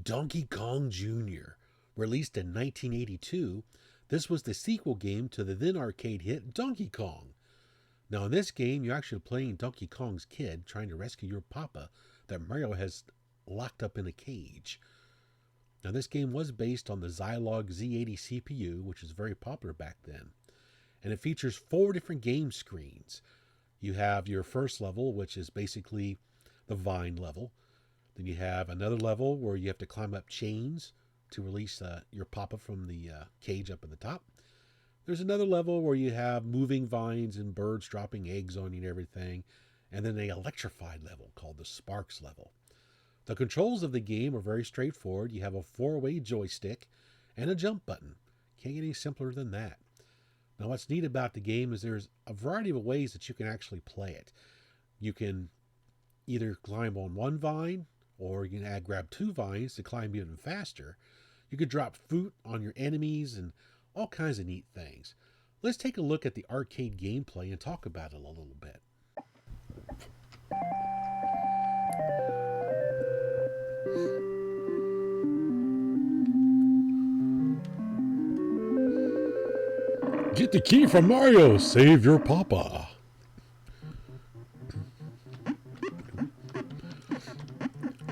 Donkey Kong Jr. Released in 1982, this was the sequel game to the then arcade hit Donkey Kong. Now in this game, you're actually playing Donkey Kong's kid trying to rescue your papa that Mario has locked up in a cage. Now this game was based on the Zilog Z80 CPU, which was very popular back then. And it features 4 different game screens. You have your first level, which is basically the vine level. Then you have another level where you have to climb up chains to release your papa from the cage up at the top. There's another level where you have moving vines and birds dropping eggs on you and everything. And then an electrified level called the Sparks level. The controls of the game are very straightforward. You have a 4-way joystick and a jump button. Can't get any simpler than that. Now what's neat about the game is there's a variety of ways that you can actually play it. You can either climb on one vine, or you can grab 2 vines to climb even faster. You could drop fruit on your enemies and all kinds of neat things. Let's take a look at the arcade gameplay and talk about it a little bit. Get the key from Mario! Save your papa!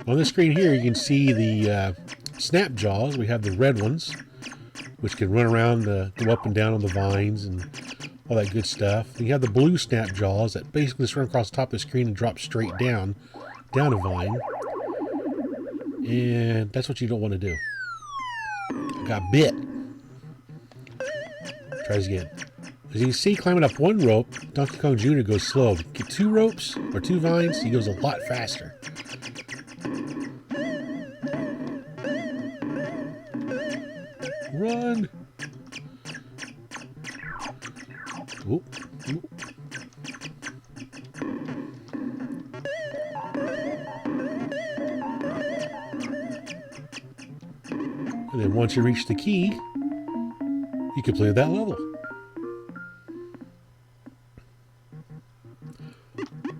On the screen here, you can see the snap jaws. We have the red ones, which can run around, go up and down on the vines and all that good stuff. And you have the blue snap jaws that basically just run across the top of the screen and drop straight down a vine. And that's what you don't want to do. I got bit. Try this again. As you can see, climbing up one rope, Donkey Kong Jr. goes slow. Get 2 ropes or 2 vines, he goes a lot faster. Run! Oop, oop. And then once you reach the key, you can play that level.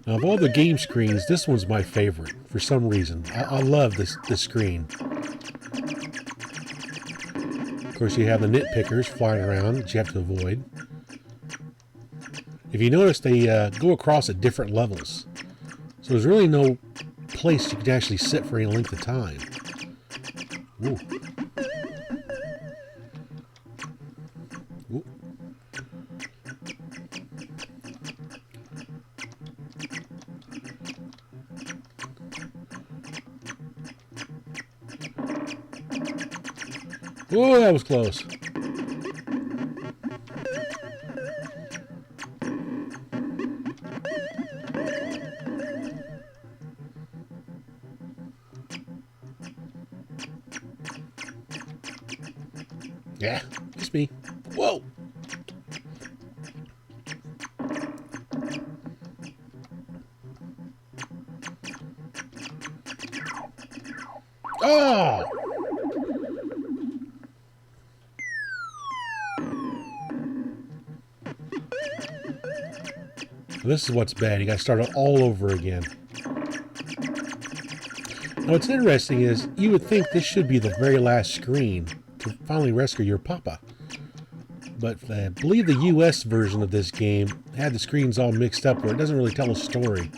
Now, of all the game screens, this one's my favorite for some reason. I love this screen. Of course, you have the nitpickers flying around that you have to avoid. If you notice, they go across at different levels. So there's really no place you can actually sit for any length of time. Ooh. Ooh. Whoa, that was close. Yeah, it's me. Whoa! Oh! This is what's bad. You got to start it all over again. Now, what's interesting is you would think this should be the very last screen to finally rescue your papa. But I believe the US version of this game had the screens all mixed up where it doesn't really tell a story.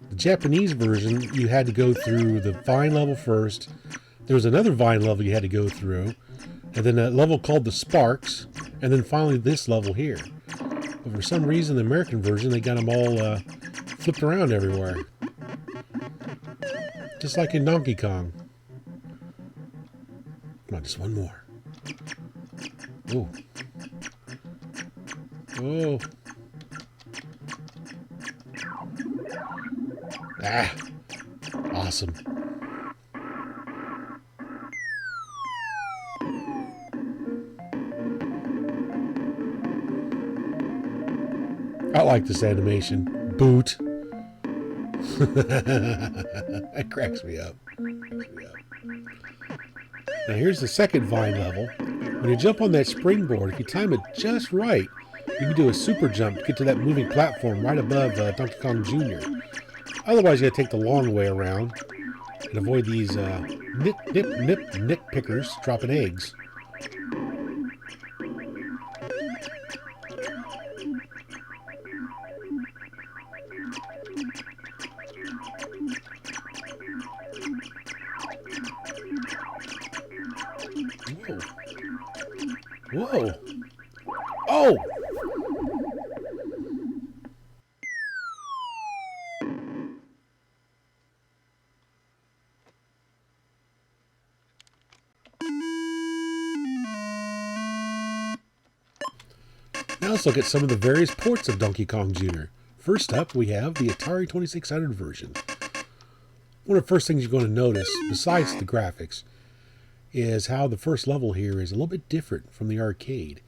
The Japanese version, you had to go through the vine level first. There was another vine level you had to go through, and then a level called the Sparks, and then finally this level here. But for some reason, the American version, they got them all flipped around everywhere. Just like in Donkey Kong. Come on, just one more. Oh. Oh. Ah. Awesome. I like this animation. Boot. That cracks me up. Now here's the second vine level. When you jump on that springboard, if you time it just right, you can do a super jump to get to that moving platform right above Donkey Kong Jr. Otherwise, you gotta take the long way around and avoid these nip pickers dropping eggs. Whoa. Oh! Now let's look at some of the various ports of Donkey Kong Jr. First up, we have the Atari 2600 version. One of the first things you're going to notice, besides the graphics, is how the first level here is a little bit different from the arcade.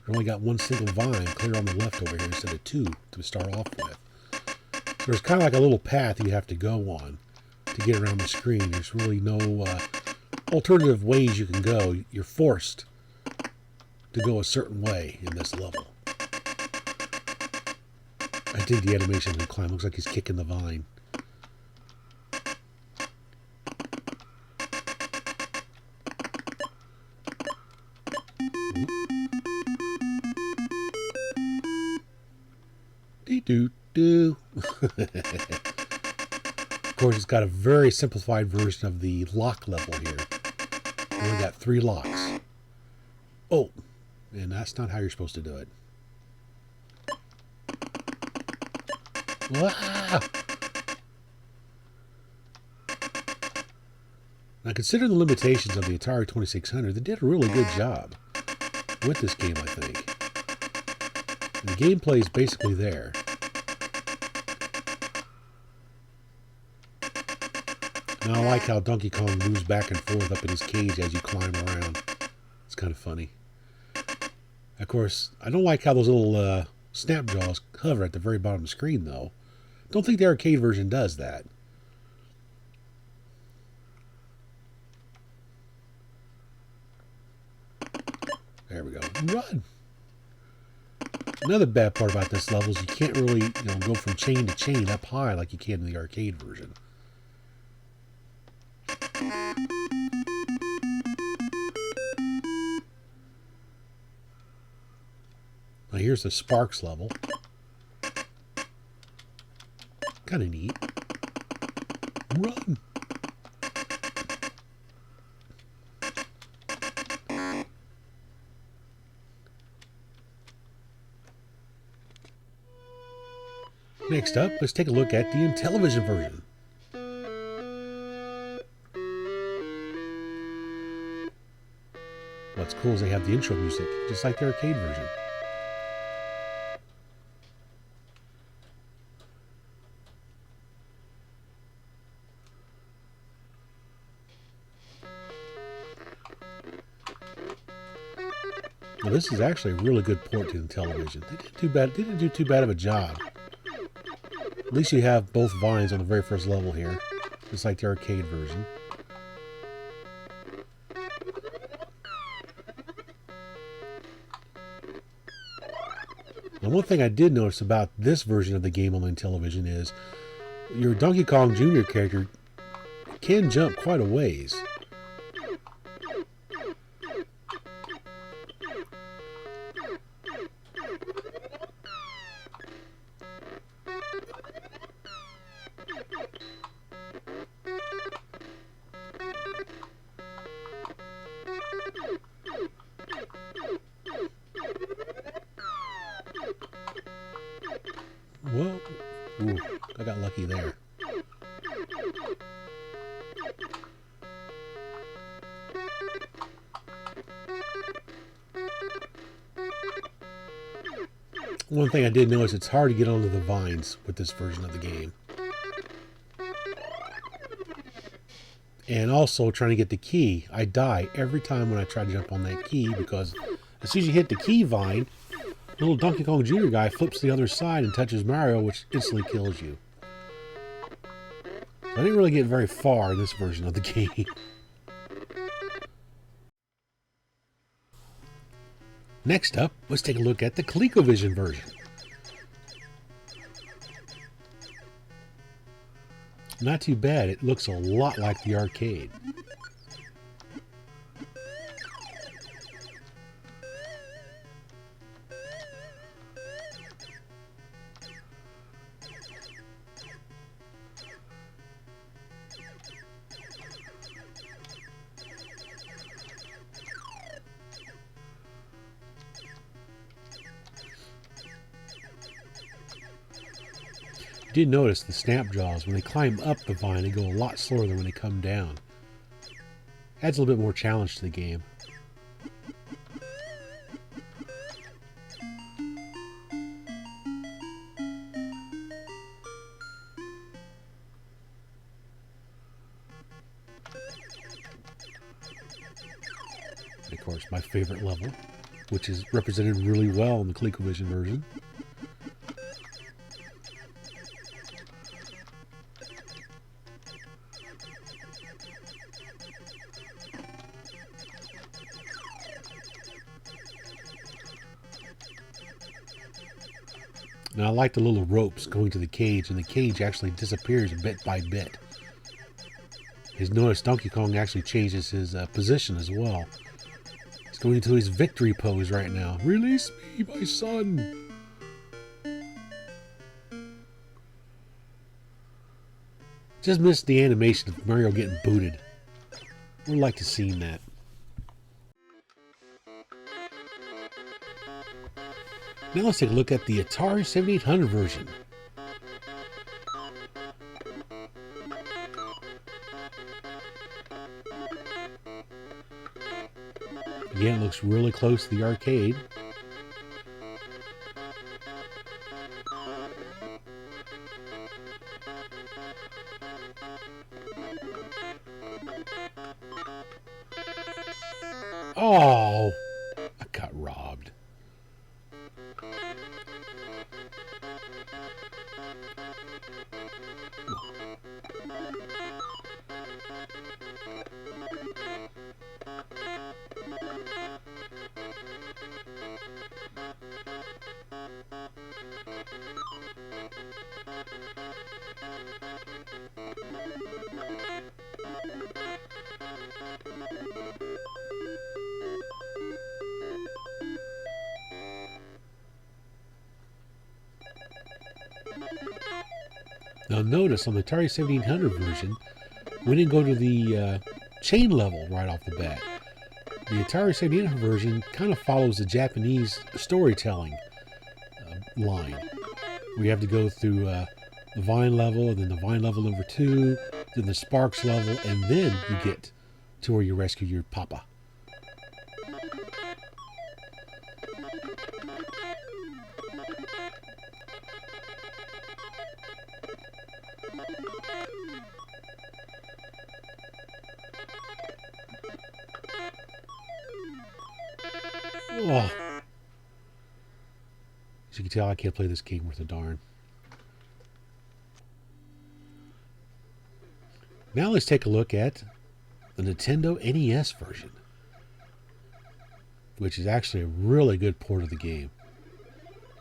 We've only got one single vine clear on the left over here instead of two to start off with. So there's kind of like a little path you have to go on to get around the screen. There's really no alternative ways you can go. You're forced to go a certain way in this level. I dig the animation of the climb. Looks like he's kicking the vine. Doo-doo-doo. Of course, it's got a very simplified version of the lock level here. We only got 3 locks. Oh, and that's not how you're supposed to do it. Wow. Now, considering the limitations of the Atari 2600, they did a really good job with this game, I think. And the gameplay is basically there. And I like how Donkey Kong moves back and forth up in his cage as you climb around. It's kind of funny. Of course, I don't like how those little snap jaws hover at the very bottom of the screen, though. Don't think the arcade version does that. There we go. Run! Another bad part about this level is you can't really, go from chain to chain up high like you can in the arcade version. Now here's the Sparks level. Kind of neat. Run! Next up, let's take a look at the Intellivision version. What's cool is they have the intro music, just like the arcade version. Now this is actually a really good port to the Intellivision. They didn't do too bad of a job. At least you have both vines on the very first level here, just like the arcade version. Now one thing I did notice about this version of the game on the Intellivision is your Donkey Kong Jr. character can jump quite a ways. lucky there. One thing I did notice, it's hard to get onto the vines with this version of the game. And also trying to get the key. I die every time when I try to jump on that key because as soon as you hit the key vine, little Donkey Kong Jr. guy flips to the other side and touches Mario, which instantly kills you. So I didn't really get very far in this version of the game. Next up, let's take a look at the ColecoVision version. Not too bad. It looks a lot like the arcade. You did notice the snap jaws, when they climb up the vine, they go a lot slower than when they come down. Adds a little bit more challenge to the game. And of course, my favorite level, which is represented really well in the ColecoVision version. Now I like the little ropes going to the cage, and the cage actually disappears bit by bit. You'll notice Donkey Kong actually changes his position as well. He's going into his victory pose right now. Release me, my son! Just missed the animation of Mario getting booted. Would like to see that. Now let's take a look at the Atari 7800 version. Again, it looks really close to the arcade. Oh, I got robbed. Now notice on the Atari 7800 version, we didn't go to the chain level right off the bat. The Atari 7800 version kind of follows the Japanese storytelling line. We have to go through the Vine level, and then the Vine level number 2, then the Sparks level, and then you get to where you rescue your papa. Oh. As you can tell, I can't play this game worth a darn. Now let's take a look at the Nintendo NES version, which is actually a really good port of the game.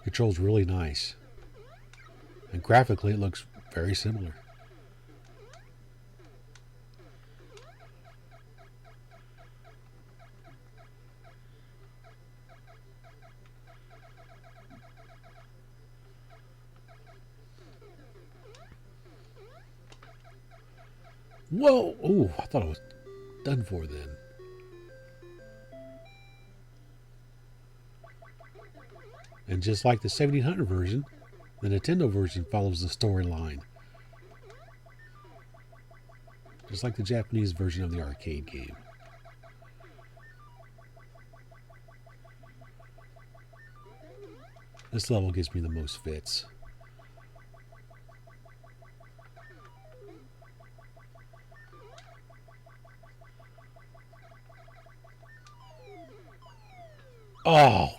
Controls really nice. And graphically, it looks very similar. Whoa! Oh, I thought it was done for then. And just like the 1700 version, the Nintendo version follows the storyline. just like the Japanese version of the arcade game. This level gives me the most fits. Oh!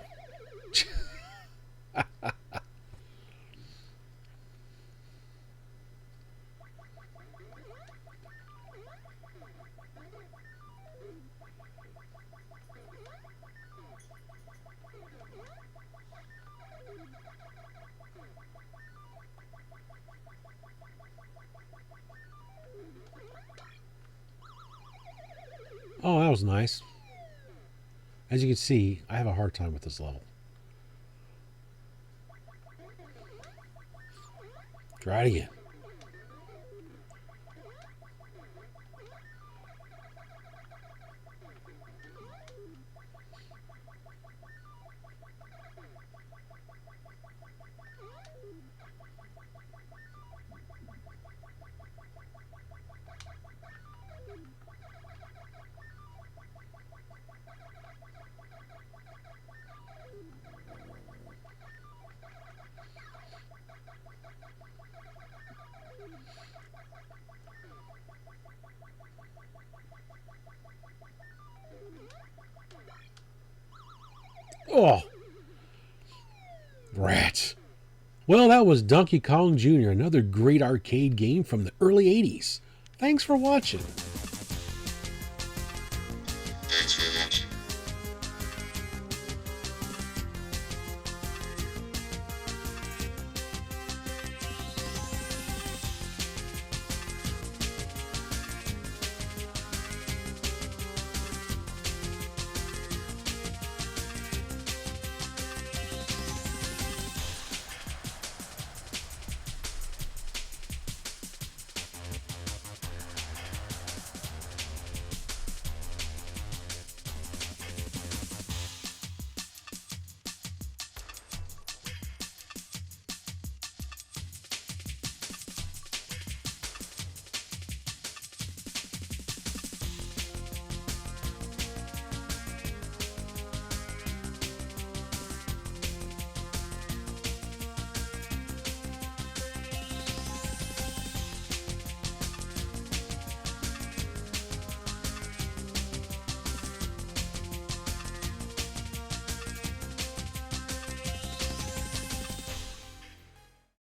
Oh, that was nice. As you can see, I have a hard time with this level. Try it again. Oh! Rats. Well, that was Donkey Kong Jr., another great arcade game from the early 80s. Thanks for watching.